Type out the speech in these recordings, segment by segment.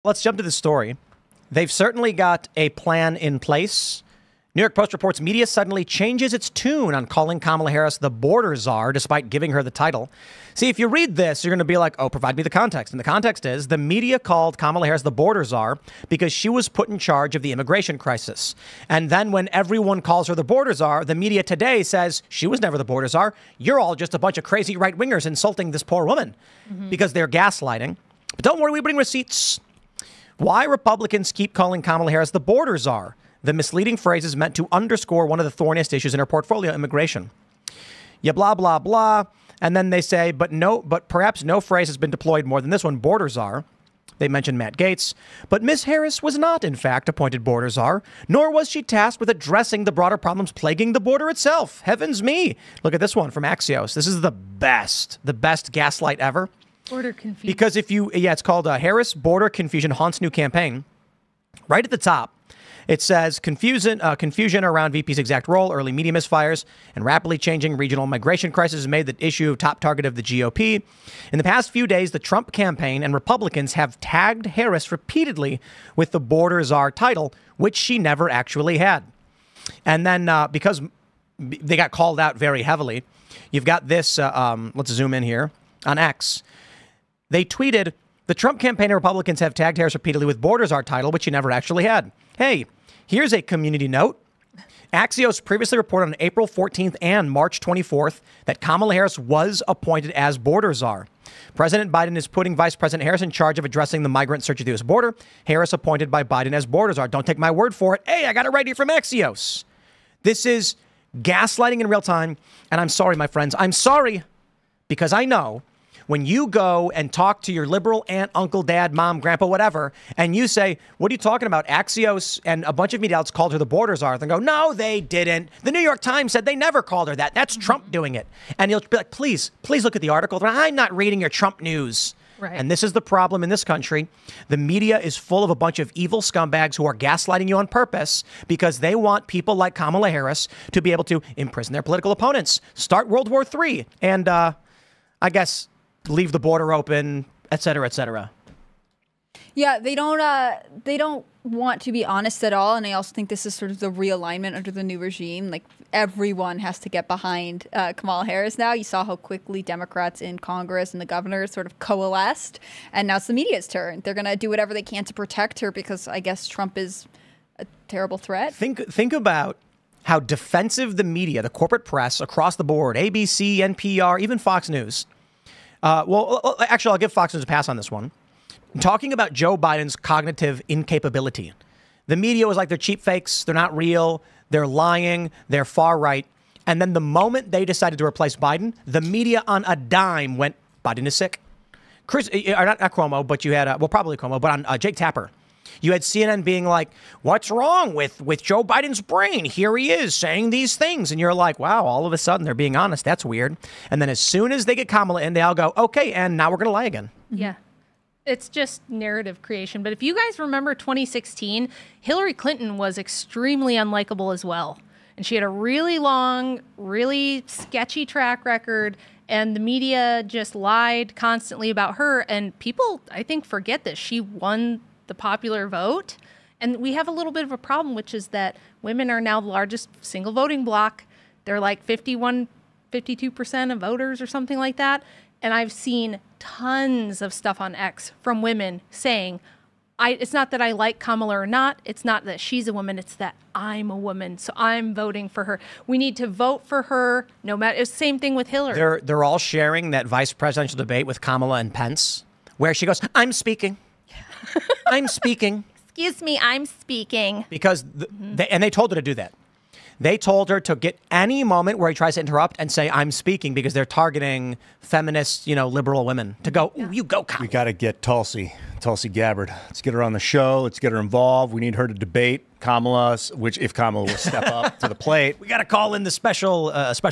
Let's jump to the story. They've certainly got a plan in place. New York Post reports media suddenly changes its tune on calling Kamala Harris the border czar despite giving her the title. See, if you read this, you're going to be like, oh, provide me the context. And the context is the media called Kamala Harris the border czar because she was put in charge of the immigration crisis. And then when everyone calls her the border czar, the media today says she was never the border czar. You're all just a bunch of crazy right wingers insulting this poor woman because they're gaslighting. But don't worry, we bring receipts. Why Republicans keep calling Kamala Harris the border czar? The misleading phrase is meant to underscore one of the thorniest issues in her portfolio, immigration. Yeah, blah, blah, blah. And then they say, but perhaps no phrase has been deployed more than this one, border czar. They mentioned Matt Gaetz. But Ms. Harris was not, in fact, appointed border czar, nor was she tasked with addressing the broader problems plaguing the border itself. Heavens me. Look at this one from Axios. This is the best gaslight ever. Border confusion. Because it's called Harris Border Confusion Haunts New Campaign. Right at the top. It says confusion around VP's exact role, early media misfires, and rapidly changing regional migration crisis has made the issue a top target of the GOP. In the past few days, the Trump campaign and Republicans have tagged Harris repeatedly with the border czar title, which she never actually had. And then because they got called out very heavily, you've got this. Let's zoom in here on X. They tweeted, the Trump campaign and Republicans have tagged Harris repeatedly with border czar title, which she never actually had. Hey, here's a community note. Axios previously reported on April 14th and March 24th that Kamala Harris was appointed as border czar. President Biden is putting Vice President Harris in charge of addressing the migrant surge at the U.S. border. Harris appointed by Biden as border czar. Don't take my word for it. Hey, I got it right here from Axios. This is gaslighting in real time. And I'm sorry, my friends. I'm sorry because I know when you go and talk to your liberal aunt, uncle, dad, mom, grandpa, whatever, and you say, what are you talking about? Axios and a bunch of media outlets called her the border czar. They go, no, they didn't. The New York Times said they never called her that. That's Trump doing it. And you'll be like, please look at the article. I'm not reading your Trump news. Right. And this is the problem in this country. The media is full of a bunch of evil scumbags who are gaslighting you on purpose because they want people like Kamala Harris to be able to imprison their political opponents, start World War III, and I guess leave the border open, et cetera, et cetera. Yeah, they don't want to be honest at all. And I also think this is sort of the realignment under the new regime. Like everyone has to get behind Kamala Harris now. You saw how quickly Democrats in Congress and the governor sort of coalesced. And now it's the media's turn. They're going to do whatever they can to protect her because I guess Trump is a terrible threat. Think about how defensive the media, the corporate press across the board, ABC, NPR, even Fox News. Actually, I'll give Fox News a pass on this one. Talking about Joe Biden's cognitive incapability. The media was like, they're cheap fakes. They're not real. They're lying. They're far right. And then the moment they decided to replace Biden, the media on a dime went, Biden is sick. Not Cuomo, but you had, probably Cuomo, but on Jake Tapper. You had CNN being like, what's wrong with Joe Biden's brain? Here he is saying these things. And you're like, wow, all of a sudden they're being honest. That's weird. And then as soon as they get Kamala in, they all go, okay, and now we're going to lie again. Yeah. It's just narrative creation. But if you guys remember 2016, Hillary Clinton was extremely unlikable as well. And she had a really long, really sketchy track record. And the media just lied constantly about her. And people, I think, forget this. She won the popular vote. And we have a little bit of a problem, which is that women are now the largest single voting bloc. They're like 52% of voters or something like that. And I've seen tons of stuff on X from women saying, it's not that I like Kamala or not. It's not that she's a woman. It's that I'm a woman. So I'm voting for her. We need to vote for her. No matter. It's the same thing with Hillary. They're all sharing that vice presidential debate with Kamala and Pence, where she goes, I'm speaking. I'm speaking. Excuse me, I'm speaking. Because they told her to do that. They told her to get any moment where he tries to interrupt and say, I'm speaking, because they're targeting feminist, liberal women to go, ooh, you go, Kamala. We got to get Tulsi Gabbard. Let's get her on the show. Let's get her involved. We need her to debate Kamala, which if Kamala will step up to the plate. We got to call in the special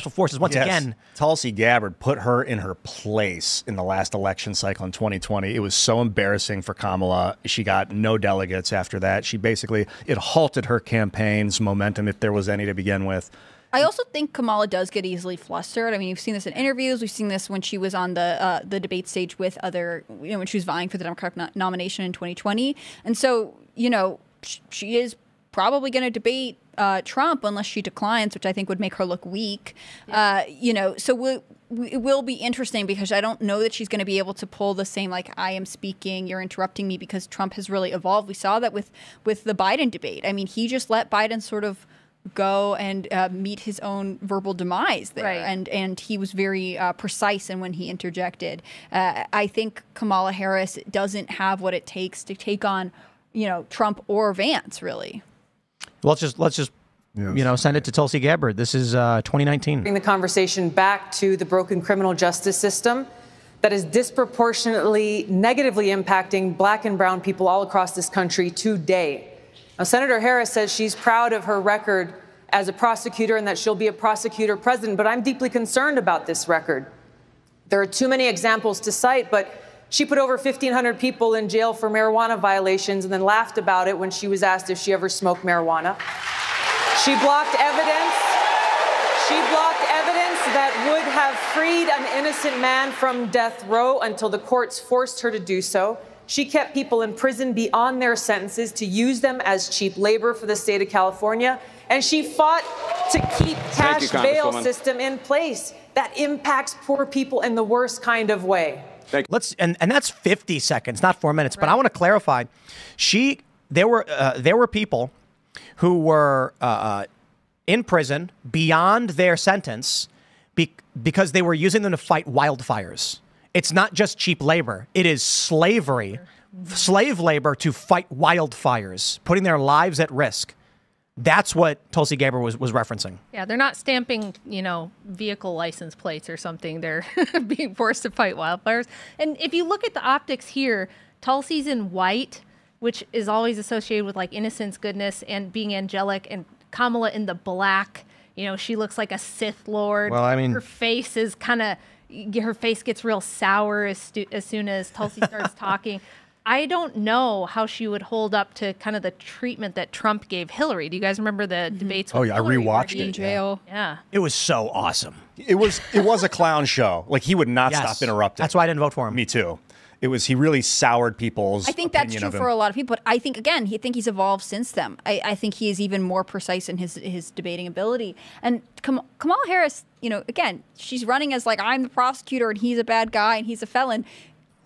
forces once again. Tulsi Gabbard put her in her place in the last election cycle in 2020. It was so embarrassing for Kamala. She got no delegates after that. It halted her campaign's momentum, if there was any to begin with. I also think Kamala does get easily flustered. I mean, you've seen this in interviews. We've seen this when she was on the debate stage with other, when she was vying for the Democratic nomination in 2020. And so, she is probably going to debate Trump unless she declines, which I think would make her look weak. Yeah. So it will be interesting because I don't know that she's going to be able to pull the same, like, I am speaking, you're interrupting me, because Trump has really evolved. We saw that with the Biden debate. I mean, he just let Biden sort of go and meet his own verbal demise there. Right. And he was very precise in when he interjected. I think Kamala Harris doesn't have what it takes to take on, Trump or Vance, really. Let's just send it to Tulsi Gabbard. This is 2019. Bring the conversation back to the broken criminal justice system that is disproportionately negatively impacting Black and brown people all across this country today. Now, Senator Harris says she's proud of her record as a prosecutor and that she'll be a prosecutor president, but I'm deeply concerned about this record. There are too many examples to cite, but she put over 1,500 people in jail for marijuana violations and then laughed about it when she was asked if she ever smoked marijuana. She blocked evidence. She blocked evidence that would have freed an innocent man from death row until the courts forced her to do so. She kept people in prison beyond their sentences to use them as cheap labor for the state of California. And she fought to keep cash bail system in place that impacts poor people in the worst kind of way. And that's 50 seconds, not 4 minutes. Right. But I want to clarify. There were people who were in prison beyond their sentence because they were using them to fight wildfires. It's not just cheap labor. It is slavery, slave labor to fight wildfires, putting their lives at risk. That's what Tulsi Gabbard was referencing. Yeah, they're not stamping, vehicle license plates or something. They're being forced to fight wildfires. And if you look at the optics here, Tulsi's in white, which is always associated with like innocence, goodness, and being angelic, and Kamala in the black. She looks like a Sith Lord. Well, I mean, her face is her face gets real sour as soon as Tulsi starts talking. I don't know how she would hold up to kind of the treatment that Trump gave Hillary. Do you guys remember the debates? Oh yeah, I rewatched it. In jail. Yeah, it was so awesome. It was a clown show. Like, he would not stop interrupting. That's why I didn't vote for him. Me too. He really soured people's I think that's true for a lot of people, but I think, again, he's evolved since then. I think he is even more precise in his debating ability. And Kamala Harris, again, she's running as like, I'm the prosecutor and he's a bad guy and he's a felon.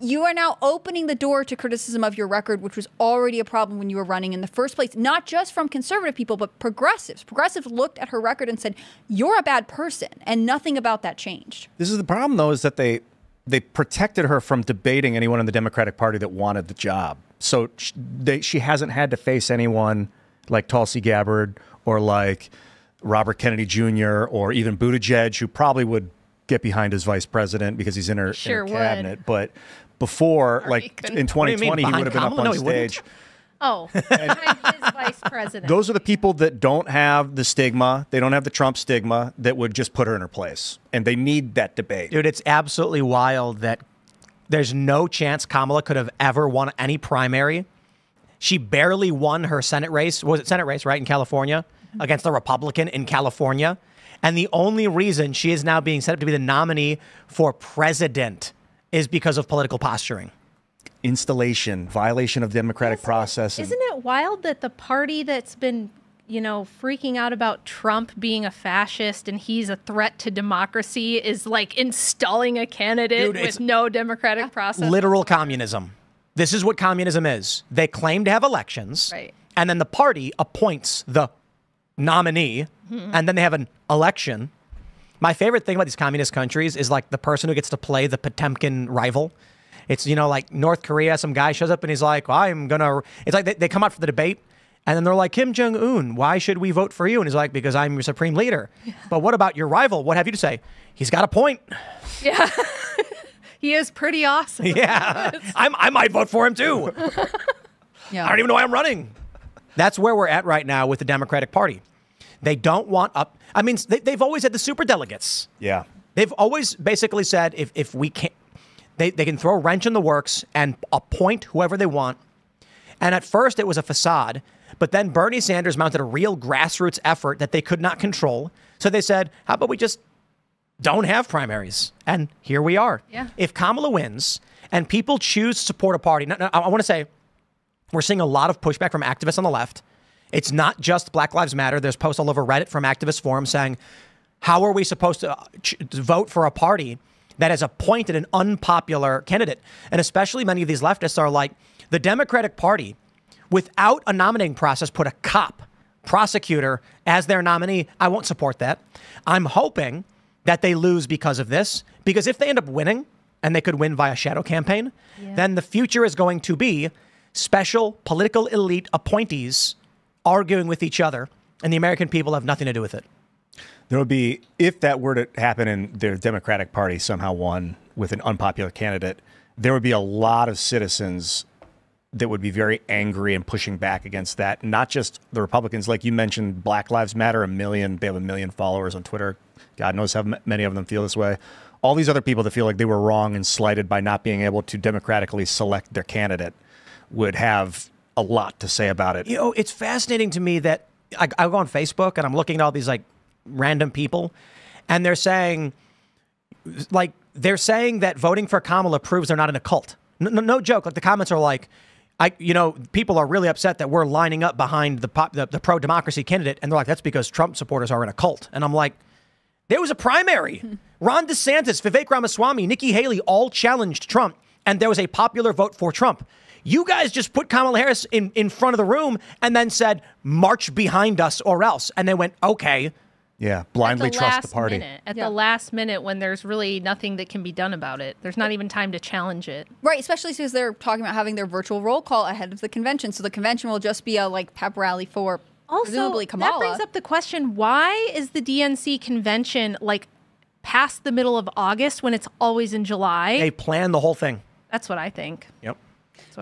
You are now opening the door to criticism of your record, which was already a problem when you were running in the first place, not just from conservative people, but progressives. Progressives looked at her record and said, you're a bad person, and nothing about that changed. This is the problem, though, is that they protected her from debating anyone in the Democratic Party that wanted the job. So she hasn't had to face anyone like Tulsi Gabbard or like Robert Kennedy Jr. or even Buttigieg, who probably would get behind his vice president because he's in her cabinet. But before, like in 2020, he would have been up on stage. Oh, behind his vice president. Those are the people that don't have the stigma. They don't have the Trump stigma that would just put her in her place. And they need that debate. Dude, it's absolutely wild that there's no chance Kamala could have ever won any primary. She barely won her Senate race. Was it Senate race, right, in California, against a Republican in California? And the only reason she is now being set up to be the nominee for president is because of political posturing. Installation, violation of democratic process. Isn't it wild that the party that's been, freaking out about Trump being a fascist and he's a threat to democracy is like installing a candidate with no democratic process? Literal communism. This is what communism is. They claim to have elections, right, and then the party appoints the nominee, and then they have an election. My favorite thing about these communist countries is like the person who gets to play the Potemkin rival. It's, like North Korea, some guy shows up and he's like, it's like they come out for the debate and then they're like, Kim Jong-un, why should we vote for you? And he's like, because I'm your supreme leader. Yeah. But what about your rival? What have you to say? He's got a point. Yeah. He is pretty awesome. Yeah. I might vote for him too. Yeah. I don't even know why I'm running. That's where we're at right now with the Democratic Party. They don't want up. I mean, they've always had the superdelegates. Yeah. They've always basically said if we can't, they can throw a wrench in the works and appoint whoever they want. And at first it was a facade, But then Bernie Sanders mounted a real grassroots effort that they could not control. So they said, how about we just don't have primaries? And here we are. Yeah. If Kamala wins and people choose to support a party, now, I want to say we're seeing a lot of pushback from activists on the left. It's not just Black Lives Matter. There's posts all over Reddit from activist forums saying, how are we supposed to vote for a party that has appointed an unpopular candidate? And especially many of these leftists are like, the Democratic Party, without a nominating process, put a cop, prosecutor as their nominee. I won't support that. I'm hoping that they lose because of this, because if they end up winning, and they could win via shadow campaign, then the future is going to be special political elite appointees arguing with each other, and the American people have nothing to do with it. There would be, if that were to happen and the Democratic Party somehow won with an unpopular candidate, there would be a lot of citizens that would be very angry and pushing back against that. Not just the Republicans, like you mentioned, Black Lives Matter, they have 1 million followers on Twitter. God knows how many of them feel this way. All these other people that feel like they were wrong and slighted by not being able to democratically select their candidate would have a lot to say about it. You know, it's fascinating to me that I go on Facebook and I'm looking at all these like random people, and they're saying that voting for Kamala proves they're not in a cult. No joke. Like the comments are like, people are really upset that we're lining up behind the pro-democracy candidate, and they're like, that's because Trump supporters are in a cult. And I'm like, there was a primary. Ron DeSantis, Vivek Ramaswamy, Nikki Haley all challenged Trump, and there was a popular vote for Trump. You guys just put Kamala Harris in front of the room and then said, march behind us or else. And they went, okay. Yeah, blindly trust the party. At the last minute when there's really nothing that can be done about it. There's not even time to challenge it. Right, especially since they're talking about having their virtual roll call ahead of the convention. So the convention will just be a pep rally for presumably Kamala. That brings up the question, why is the DNC convention past the middle of August when it's always in July? They plan the whole thing. That's what I think. Yep.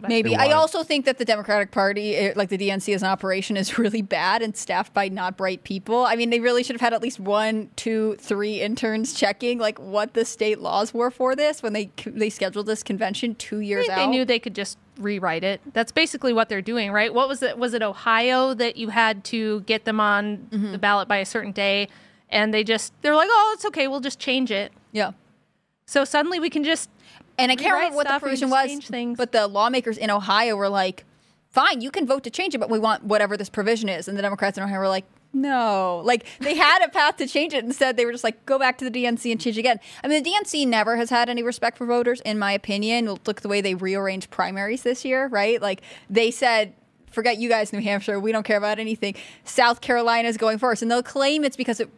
Maybe. I also think that the Democratic Party, like the DNC as an operation, is really bad and staffed by not bright people. I mean, they really should have had at least 1, 2, 3 interns checking what the state laws were for this when they scheduled this convention 2 years out. They knew they could just rewrite it. That's basically what they're doing, right? What was it? Was it Ohio that you had to get them on the ballot by a certain day? And they're like, oh, it's okay. We'll just change it. Yeah. So suddenly we can just... And I can't remember what the provision was, but the lawmakers in Ohio were like, fine, you can vote to change it, but we want whatever this provision is. And the Democrats in Ohio were like, no. They had a path to change it. Instead, they were just like, go back to the DNC and change again. I mean, the DNC never has had any respect for voters, in my opinion. Look at the way they rearranged primaries this year, right? They said, forget you guys, New Hampshire. We don't care about anything. South Carolina is going first. And they'll claim it's because it,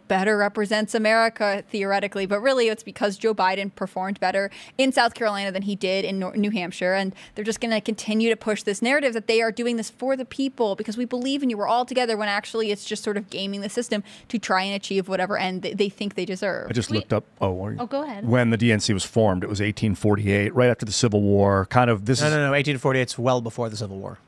better represents America, theoretically. But really, it's because Joe Biden performed better in South Carolina than he did in New Hampshire. And they're just going to continue to push this narrative that they are doing this for the people because we believe in you. We're all together, when actually it's just sort of gaming the system to try and achieve whatever end they think they deserve. I just looked up. Oh, go ahead. When the DNC was formed, it was 1848, right after the Civil War. No, 1848 is well before the Civil War.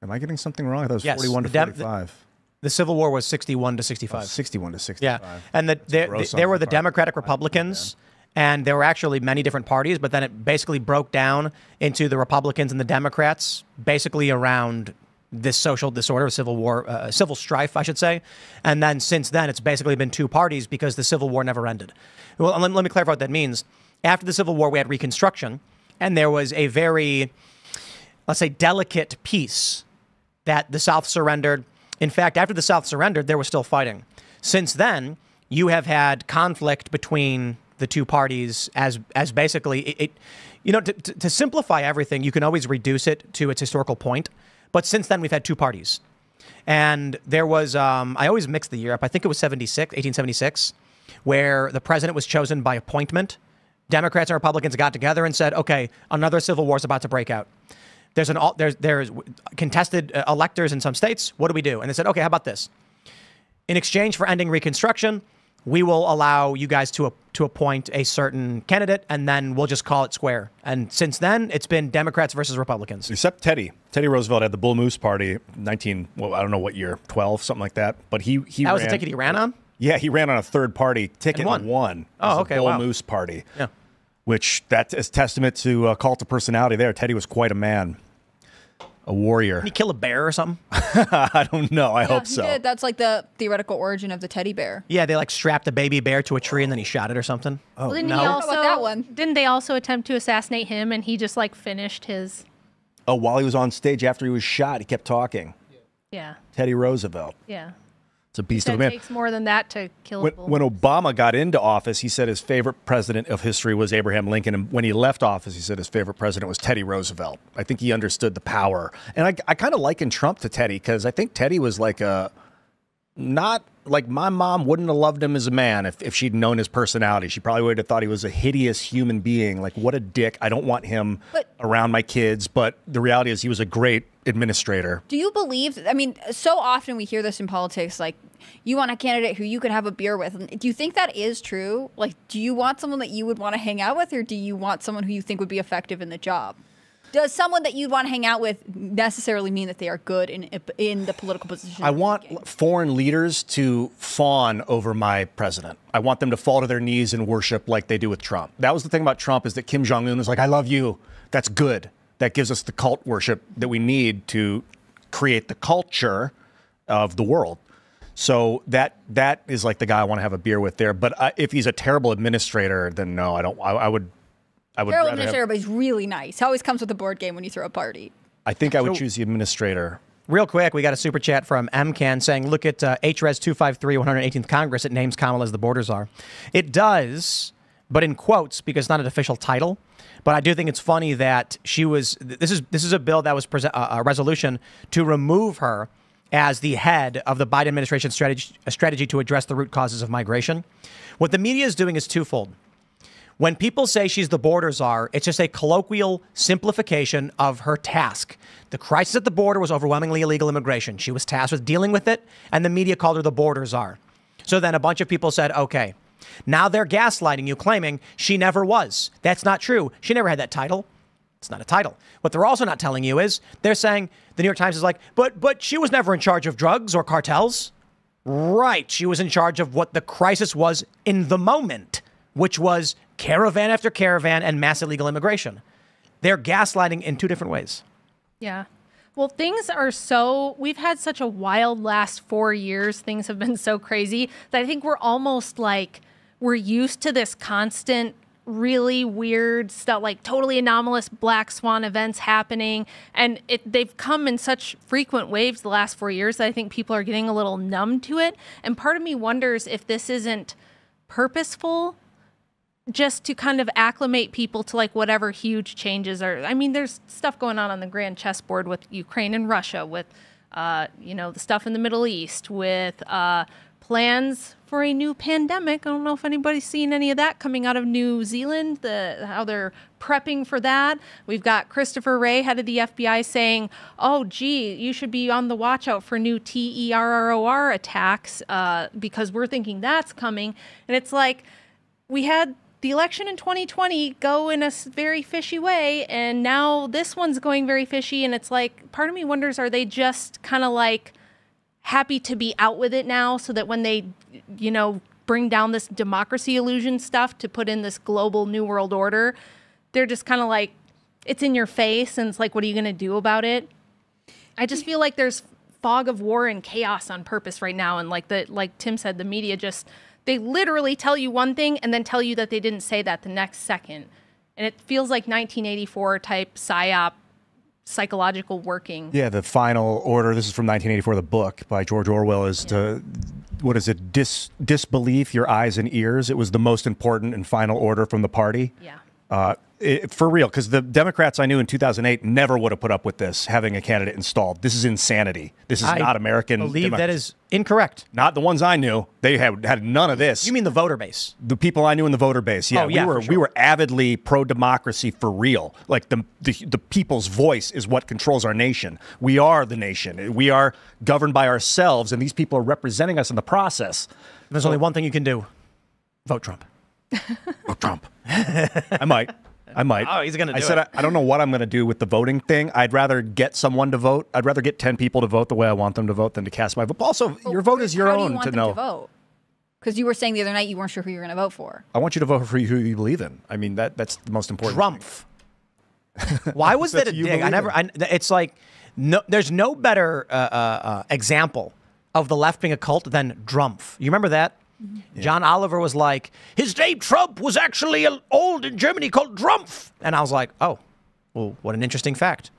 Am I getting something wrong? I thought it was yes, 41 to 45. The Civil War was 61 to 65. 61 to 65. Yeah, and there were the Democratic Republicans, and there were actually many different parties, but then it basically broke down into the Republicans and the Democrats, basically around this social disorder, civil strife, I should say. And then since then, it's basically been two parties because the Civil War never ended. Well, let me clarify what that means. After the Civil War, we had Reconstruction, and there was a very, let's say, delicate peace that the South surrendered. In fact, after the South surrendered, there was still fighting. Since then, you have had conflict between the two parties as basically to simplify everything, you can always reduce it to its historical point. But since then, we've had two parties. And there was, I always mix the year up. I think it was 1876, where the president was chosen by appointment. Democrats and Republicans got together and said, okay, another civil war is about to break out. There's contested electors in some states. What do we do? And they said, okay, how about this? In exchange for ending Reconstruction, we will allow you guys to appoint a certain candidate, and then we'll just call it square. And since then, it's been Democrats versus Republicans. Except Teddy Roosevelt had the Bull Moose Party, I don't know what year, 12, something like that. But he that was the ticket he ran on? Yeah, he ran on a third party ticket and won. Oh, okay, Bull Moose Party. Yeah. Which that is testament to a cult of personality there. Teddy was quite a man. A warrior. Did he kill a bear or something? I don't know. I hope he so. did. That's like the theoretical origin of the teddy bear. Yeah, they like strapped a baby bear to a tree and then he shot it or something. Well, didn't no. he I don't know about that one. Didn't they also attempt to assassinate him and he just like finished his? Oh, while he was on stage after he was shot, he kept talking. Yeah. Teddy Roosevelt. Yeah. It's a beast It of a man. takes more than that to kill a bull. When Obama got into office, he said his favorite president of history was Abraham Lincoln. And when he left office, he said his favorite president was Teddy Roosevelt. I think he understood the power. And I kind of liken Trump to Teddy because I think Teddy was like not like my mom wouldn't have loved him as a man if she'd known his personality. She probably would have thought he was a hideous human being. Like, what a dick. I don't want him around my kids. But the reality is he was a great administrator. Do you believe, I mean, so often we hear this in politics, like, you want a candidate who you could have a beer with. Do you think that is true? Like, do you want someone that you would want to hang out with, or do you want someone who you think would be effective in the job? Does someone that you'd want to hang out with necessarily mean that they are good in the political position? I want foreign leaders to fawn over my president. I want them to fall to their knees and worship like they do with Trump. That was the thing about Trump, is that Kim Jong-un was like, I love you. That's good. That gives us the cult worship that we need to create the culture of the world. So that is like the guy I want to have a beer with there. But if he's a terrible administrator, then no, I don't. I would. Terrible administrator, but he's really nice. He always comes with a board game when you throw a party. I think I would choose the administrator. Real quick, we got a super chat from MCAN saying, look at HRES 253, 118th Congress. It names Kamala as the border czar. It does, but in quotes, because it's not an official title. But I do think it's funny that she was, this is a bill that was a resolution to remove her as the head of the Biden administration strategy to address the root causes of migration. What the media is doing is twofold. When people say she's the border czar, it's just a colloquial simplification of her task. The crisis at the border was overwhelmingly illegal immigration. She was tasked with dealing with it, and the media called her the border czar. So then a bunch of people said, okay, now they're gaslighting you, claiming she never was. That's not true. She never had that title. It's not a title. What they're also not telling you is they're saying the New York Times is like, but she was never in charge of drugs or cartels. Right. She was in charge of what the crisis was in the moment, which was caravan after caravan and mass illegal immigration. They're gaslighting in two different ways. Yeah. Well, things are we've had such a wild last 4 years. Things have been so crazy that I think we're almost like, we're used to this constant, really weird stuff, like totally anomalous black swan events happening. And they've come in such frequent waves the last 4 years that I think people are getting a little numb to it. And part of me wonders if this isn't purposeful, just to kind of acclimate people to like whatever huge changes are. I mean, there's stuff going on the grand chessboard with Ukraine and Russia, with, the stuff in the Middle East, with plans for a new pandemic. I don't know if anybody's seen any of that coming out of New Zealand, how they're prepping for that. We've got Christopher Wray, head of the FBI, saying, oh, gee, you should be on the watch out for new terror attacks because we're thinking that's coming. And it's like, we had the election in 2020 go in a very fishy way, and now this one's going very fishy. And it's like, part of me wonders, are they just kind of like happy to be out with it now so that when they, bring down this democracy illusion stuff to put in this global new world order, they're just kind of like, it's in your face, and it's like, what are you going to do about it? I just feel like there's fog of war and chaos on purpose right now. And like Tim said, the media they literally tell you one thing and then tell you that they didn't say that the next second. And it feels like 1984 type psyop psychological working. Yeah, the final order, this is from 1984, the book by George Orwell, is to, what is it, disbelief your eyes and ears. It was the most important and final order from the party. Yeah. For real, because the Democrats I knew in 2008 never would have put up with this, having a candidate installed. This is insanity. This is not American. I believe that is incorrect. Not the ones I knew. They had none of this. You mean the voter base? The people I knew in the voter base. Yeah, oh, yeah, we were avidly pro-democracy for real. Like the people's voice is what controls our nation. We are the nation. We are governed by ourselves, and these people are representing us in the process. There's only one thing you can do. Vote Trump. Vote Trump. I might. Oh, he's going to do it. I said, I don't know what I'm going to do with the voting thing. I'd rather get someone to vote. I'd rather get 10 people to vote the way I want them to vote than to cast my vote. But also, your vote is your own to know. Vote? Because you were saying the other night you weren't sure who you were going to vote for. I want you to vote for who you believe in. I mean, that's the most important Trump. thing. Why was that a dig? It's like No, there's no better example of the left being a cult than Drumpf. You remember that? Yeah. John Oliver was like, his name Trump was actually old in Germany called Drumpf. And I was like, oh, well, what an interesting fact.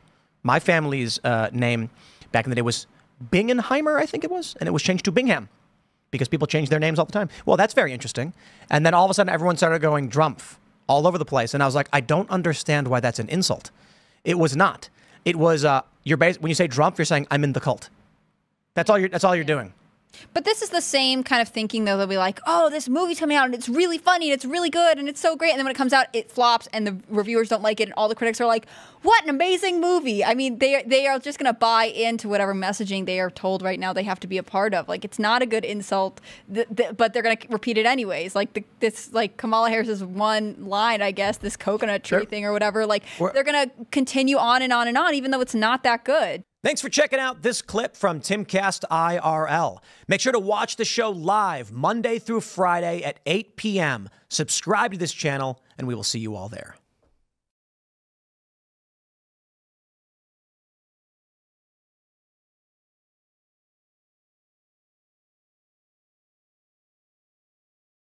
My family's name back in the day was Bingenheimer, I think it was, and it was changed to Bingham because people change their names all the time. Well, that's very interesting. And then all of a sudden, everyone started going Drumpf all over the place. And I was like, I don't understand why that's an insult. It was not. It was, when you say Drumpf, you're saying I'm in the cult. That's all you're doing. But this is the same kind of thinking, though. They'll be like, oh, this movie's coming out, and it's really funny, and it's really good, and it's so great. And then when it comes out, it flops, and the reviewers don't like it, and all the critics are like, what an amazing movie. I mean, they are just going to buy into whatever messaging they are told right now they have to be a part of. Like, it's not a good insult, but they're going to repeat it anyways. Like, this Kamala Harris's one line, I guess, this coconut tree thing or whatever, like, they're going to continue on and on and on, even though it's not that good. Thanks for checking out this clip from Timcast IRL. Make sure to watch the show live Monday through Friday at 8 p.m. Subscribe to this channel, and we will see you all there.